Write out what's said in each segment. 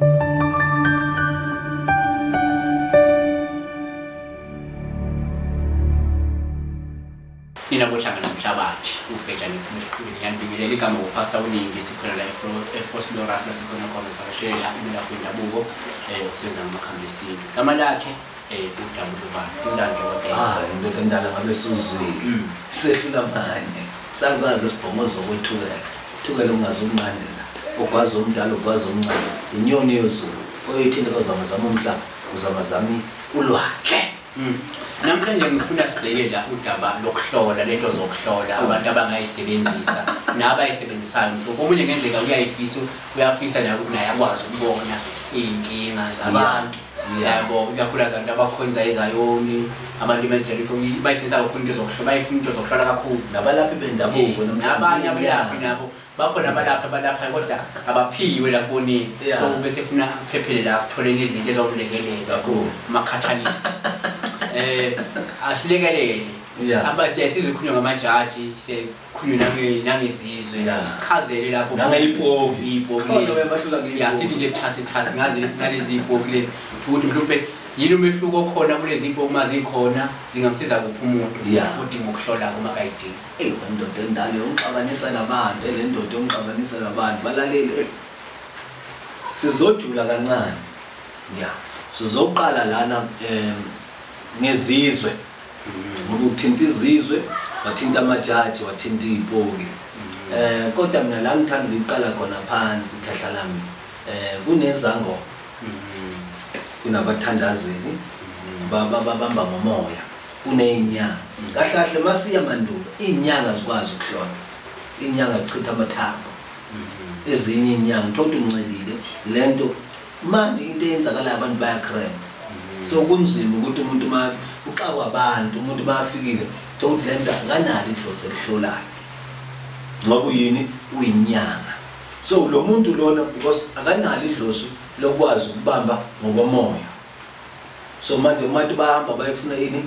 Nina bohlangana nomhlabathi ubhekane neqhubeni yanibingelela igama uPastor uningi sikhona la eForce Loras la sikhona khona sivakashela imelaphi yendabuko usebenza ngamakhambi esintu. Igama lakhe uDabuluvalo. Indando kodwa indoda endala ngabe suzwile sehlula manje sakwazi isibhomozo kwethukela thukela ungazokunqandela ukwazi umdala ukwazi omncane inyoni yozulu oyithini kozamazama umhlaba uzamazami ulwandle. Namhlanje ngifuna sibhekela udaba lokuhlola lento zokuhlola abantu abangayisebenzisa nabayisebenzisayo. Omunye ngenzeka uyafisa nawe ukuthi naye akwazi ukubona inkinga zabantu. Yabo ikakhulukazi abantu abakhonza izayoni abantu eMajeriko bayisenza kakhulu into zokuhlola bayifuna into zokuhlola kakhulu nabalaphi bendabuko nabanye abalaphi nabo bakhona abalapha kodwa abaphiwe labonini so bese funa uphephele la kutholeni izinto ezomlekelela kakhulu ama-catalyst. Asilekelele abasiyasiza ukukhulunywa ngamajaji sikhulunywa nangezizwe sichazele lapho nangeyipoki sithi nje thasi ngazi ngalezi ipoki lezi ukuthi mhlawumbe yini umehluko khona kulezi ipoki uma zikhona zingamsiza kuphi umuntu udinga ukuhlola kumakayidini. Indoda endala yonxabanisa nabantu le ndoda yonxabanisa nabantu balalele sizojula kancane sizoqala lana ngezizwe ngoba uthinta izizwe wathinta amajaji wathinta izipoki kodwa mina la ngithanda uqala khona phansi ikhahla lami kunezango kunabathandazeli bamba ngomoya kunezinyanga kahle masiya mandulo izinyanga zikwazi ukuhlola izinyanga zichitha amathambo ezinye izinyanga uthola uncelile lento manje into eyenzakala abantu bayakrema so kunzima ukuthi umuntu uxawa abantu umuntu bafikile ukuthi lento akanali idlozi elihlolayo ngoba uyini uyinyanga so lo muntu lona because akanali idlozi lokwazi ukubamba ngokomoya so manje umuntu bahamba bayifuna ini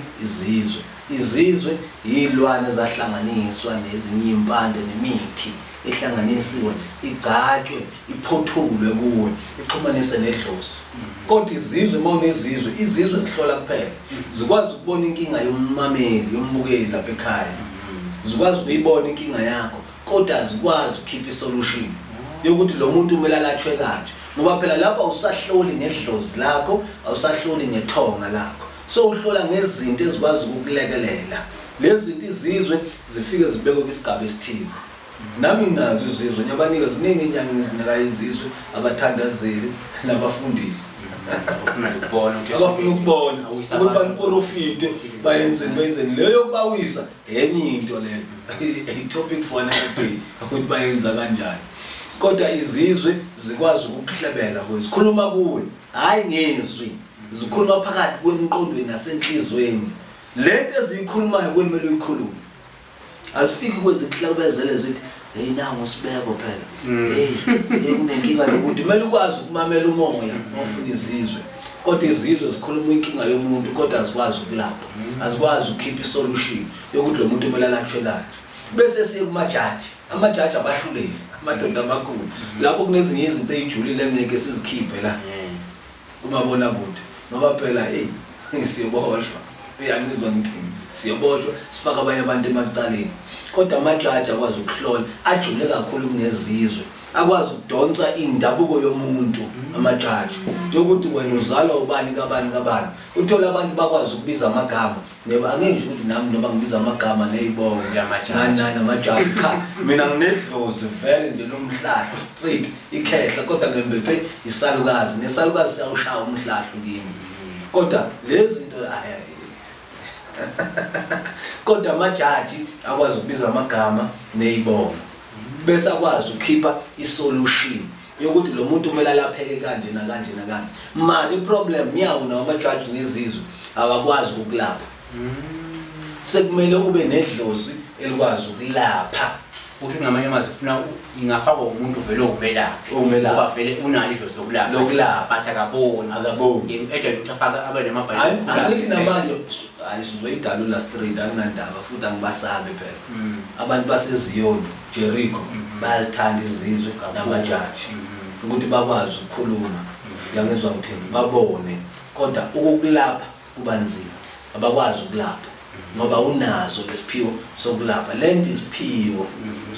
izizwe yilwane zahlanganiswa nezinye impande nemithi ehlanganisiwe igcatshwe iphothulwe kuwe ixhumanise nedlozi kodwa izizwe mawunezizwe izizwe zihlola kuphela zikwazi ukubona inkinga yommameli yombukeli lapha ekhaya zikwazi ukuyibona inkinga yakho kodwa azikwazi ukukhipha isolution yokuthi lo muntu kumele alatshwe kanje ngoba phela lapha usahloli ngedlozi lakho awusahloli ngethonga lakho so uhlola ngezinto ezikwazi ukukulekelela lezi zinto izizwe zifike zibekwe kwisigaba esithize. Nami nazo izizwe nyabanika ziningi inyanga ezinika izizwe abathandazeli nabafundisi abafuna ukubona ukuthi baniprofite bayenzeni leyo bawisa enye into leyo a topic for another day ukuthi bayenza kanjani kodwa izizwe zikwazi ukuhlebela kwezikhuluma kuwe hayi ngezwi zikhuluma phakathi kwemqondweni nasenhlizweni lento ezikhulumayo kwemelo ikhuluma asifiki kwezihlabezele zithi hey nangu sibeko phela kunenkinga yokuthi kumele ukwazi ukumamela umoya ofuna izizwe kodwa izizwe zikhuluma inkinga yomuntu kodwa azikwazi ukulapha azikwazi ukukhipha isolution yokuthi lo muntu kumele alatshwe kanje bese siye kumajaji amajaji abahluleli amadoda amakhulu lapho kunezinye izinto ezijulile ngeke sizikhiphe la umabona kude ngoba phela siyoboshwa uyangizwa ngithini siyoboshwa sifaka abanye abantu emacaleni kodwa amajaji akwazi ukuhlola ajule kakhulu kunezizwe akwazi ukudonsa indabuko yomuntu amajaji yokuthi wena uzalwa ubani kabani uthola abantu bakwazi ukubiza amagama neba angenje ukuthi nami noma ngibiza amagama nezibongo amajaji cha mina nginedlozi vele nje lomhlahlo straight ikhehla kodwa ngembethe isalukazi nesalukazi siyawushaya umhlahlo kimi kodwa lezi zinto kodwa amajaji akwazi ukubiza amagama nezibongo bese akwazi ukukhipha isolution yokuthi lo muntu kumele alapheke kanje nakanje manje iproblem yawo nawo amajaji nezizwe abakwazi ukulapha sekumele ube nedlozi elikwazi ukulapha ukuthi ngamanye amazwi ufuna ingafakwa umuntu vele okubelaphi ngoba vele unalo idlozi lokulapha bathi akaboni edela ukuthi afaka abe namabhayibheli angithi namanje sizoyidalula straight akunandaba futhi angibasabe phela abantu baseziyoni Jericho bayazithanda izizwe namajaji ukuthi bakwazi ukukhuluma Uyangizwa ngithini babone kodwa ukukulapha kuba nzima abakwazi ukulapha ngoba unazo lesiphiwo sokulapha lento isiphiwo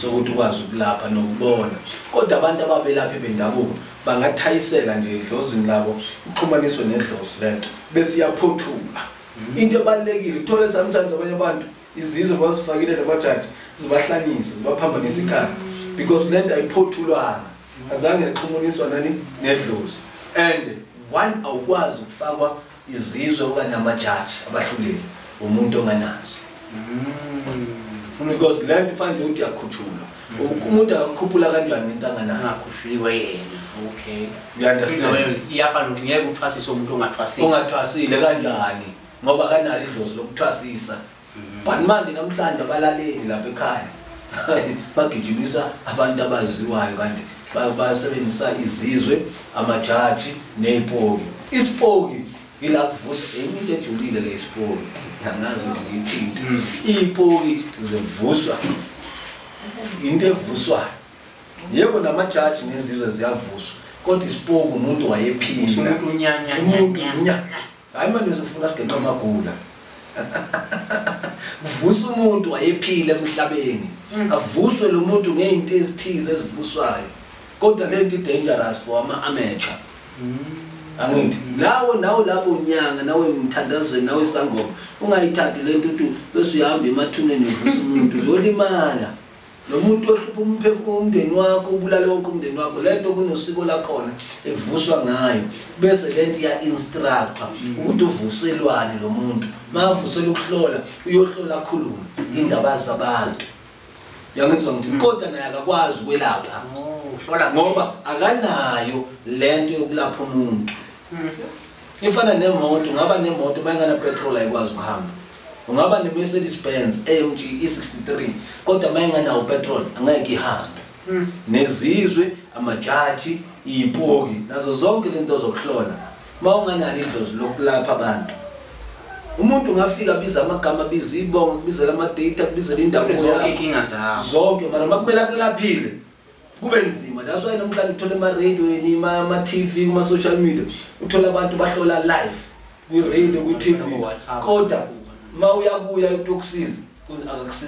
sokuthi ukwazi ukulapha nokubona kodwa abantu ababelaphi bendabuko bangathayiseka nje edlozini labo uxhumaniswe nedlozi lento bese iyaphothula into ebalekile uthole sometimes abanye abantu izizwe bazifakile labajaji zibahlanyisa zibaphambanisa ikhaya because lento ayiphothulwanga azange yaxhumaniswa nani nedlozi and one awukwazi ukufakwa izizwe okanye amajaji abahluleli umuntu onganazo because lento fanele ukuthi yakhuthulwa umuntu akukhuphula kanjani into anganayo ngakhuhliwe yena okay you understand iyafana ukuthi ngeke uthwasise umuntu ongathwasile kanjani ngoba kanalo idlozi lokuthwasisa but manje namhlanje abalaleli lapha ekhaya bagijimisa abantu abaziwayo kanti basebenzisa izizwe amajaji nezipoki isipoki ila kuvusa into ejulile le isipoki angazi ukuthi ngithini izipoki zivuswa into evuswa yebo namajaji nezizwe ziyavuswa kodwa isipoki umuntu wayephinda umuntu unyanya hayi manje uzofuna sigeqa amagula kuvusa umuntu wayephila emhlabeni avuswe lo muntu ngezinto ezithize ezivuswayo kodwa lento i-dangerous for ama-amateur angithi nawo lapho unyanga nawe emthandazweni nawe isangoma ungayithathi lento uthi bese uyahamba emathuneni uvusa umuntu uyolimala lo muntu ohlupha umphefumulo umndeni wakho ubulale wonke umndeni wakho lento kunosiko lakhona evuswa ngayo bese lento iya instructor ukuthi uvuselwane lo muntu mavusela ukuhlola uyohlola khuluma indaba zabantu yangizwa ngithi kodwa naye akakwazi ukwelapha uhlola ngoba akanayo lento yokulapha umuntu ifana nemoto ngaba nemoto mayingana petrol ayikwazi ukuhamba ungaba ne-Mercedes Benz AMG E63 kodwa mayingana upetrol angeke ihambe nezizwe amajaji izipoki nazo zonke lento zokuhlola mawunganalo idlozi lokulapha abantu umuntu ngafika biza amagama biza ibongo bizela ama data bizela indawo zonke inkinga zawo zonke mara makumele akulaphile kube nzima that's why namhlanje uthola ema-radioini ama-TV kuma-social media uthola abantu bahlola live kwi-radio kwi-TV kodwa ma uyabuya ukusiza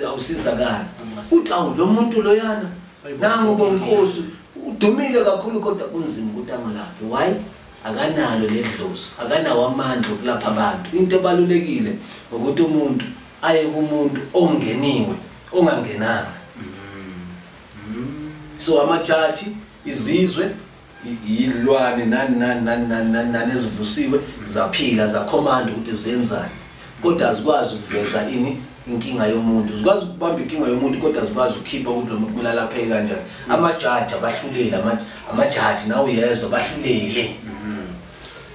awusizakala uthi awu lo muntu loyana nangu bonkosi udumile kakhulu kodwa kunzima ukuthi angilaphe why akanalo ledlozi akanawo amandla okulapha abantu into ebalulekile ukuthi umuntu aye kumuntu ongeniwe ongangenanga so amajaji izizwe ilwane nani ezivusiwe zaphila zakhomanda ukuthi ziyenzani kodwa azikwazi ukuveza inkinga yomuntu zikwazi ukubamba inkinga yomuntu kodwa azikwazi ukukhipha ukuthi lo muntu kumele alapheke kanjani amajaji abahluleli amajaji nawe uyezwa bahlulele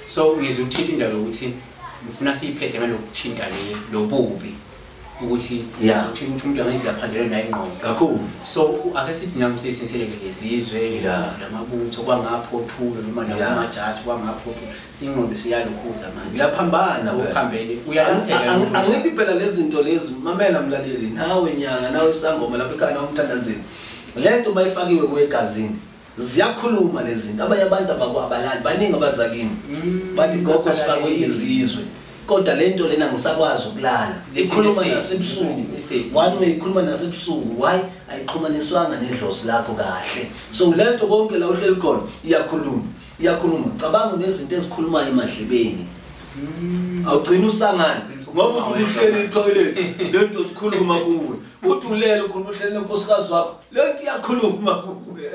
so ngizothetha indaba ukuthi ngifuna siyiphethe ngalokuthinta lobubi ukuthi uzothi umuntu angayizaphandela naye ingqondo kakhulu so asesithi nami sesiseleke lezizwe namabutho kwangaphothula noma namajaji kwangaphothula singqondo siyalokhuza manje uyaphambana uphambene uyalapheka angithi phela lezi zinto lezi mamela mlaleli nawe nyanga nawe isangoma lapha ekhaya nomthandazini lento mayifakiwe kwegazini ziyakhuluma lezi zinto abanye abantu abalali baningi abazakini bathi gogo sifakwe izizwe kodwa lento lena ngisakwazi ukulala ikhuluma nasebusuku one way ikhuluma nasebusuku why ayixhumaniswanga nedlozi lakho kahle so lento konke la uhleli khona iyakhuluma cabanga nezinto ezikhulumayo emadlebeni awugcina usangana ngoba uthi uhleli etoilet lento zikhuluma kuwe uthi ulele ukhuluma uhleli nenkosikazi wakho lento iyakhuluma kuwe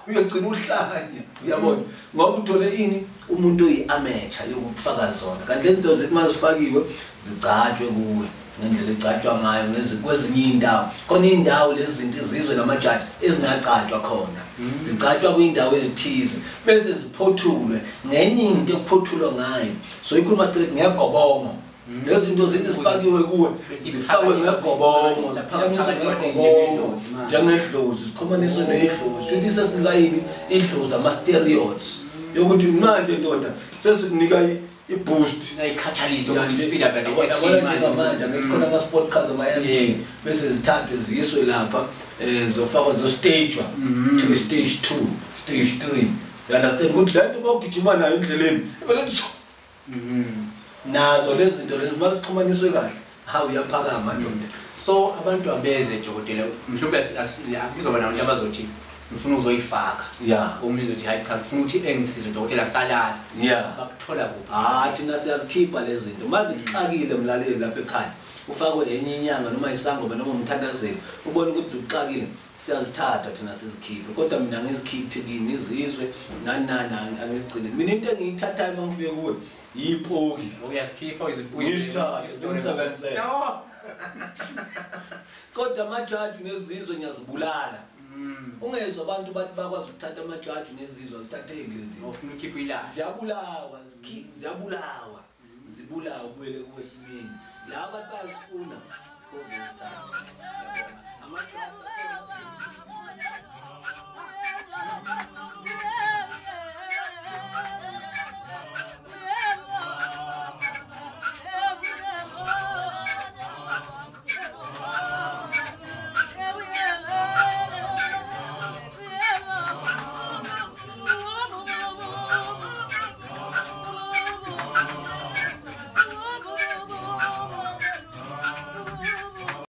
uyagcina uhlanya uyabona ngoba uthole umuntu oyi-amateur yokufaka zona kanti lezi zinto zithi mazifakiwe zigcatshwe kuwe ngendlela egcatshwa ngayo kwezinye iy'ndawo khona iy'ndawo lezi zinto izizwe namajaji ezingagcatshwa khona zigcatshwa kuy'ndawo ezithize bese ziphothulwe ngenye into ekuphothulwa ngayo so ikhuluma straight ngegobongo lezi zinto zithi zifakiwe kuwe zifakwe ngegobongo ziphakamiswe ngegobongo njengendlozi zixhumaniswe ney'dlozi futhi sesinika idlozi ama-stereotypes yokuthi manje ndoda sesikunika i-boost nayikhathalisa ukuthi speed up ngamanje ngekukhona ama-sport cars ama-MG bese zithathwe ziyiswe lapha zofakwa zostagwa to stage 2 stage 3 You understand ukuthi lento bawugijima nayo endleleni evele nazo lezi zinto lezi mazixhumaniswe kahle hawu uyaphakama madoda. So abantu abeze dokotela mhlawumbe kuzoba nabantu abazothi ngifuna ukuzoyifaka omunye uzothi hayi cha ngifuna ukuthi engisize dokotela kusalala bakuthola kuphi thina siyazikhipha lezi zinto mazixakile mlaleli lapha ekhaya ufakwe enye inyanga noma isangoma noma umthandazeli ubone ukuthi zikuxakile siyazithatha thina sizikhiphe kodwa mina ngizikhiphe kimi Izizwe nani angizigcine mina into engiyithathayo mangifike kuwe yipoki uyazikhipha uyizibuyisebenzele kodwa amajaji nezizwe ngiyazibulala ungezwe abantu bathi bakwazi ukuthatha amajaji nezizwe zithatheke lezi ufuna ukhipha ilazi zibulawa kubele kwesimini la abantu bazifuna amajwaji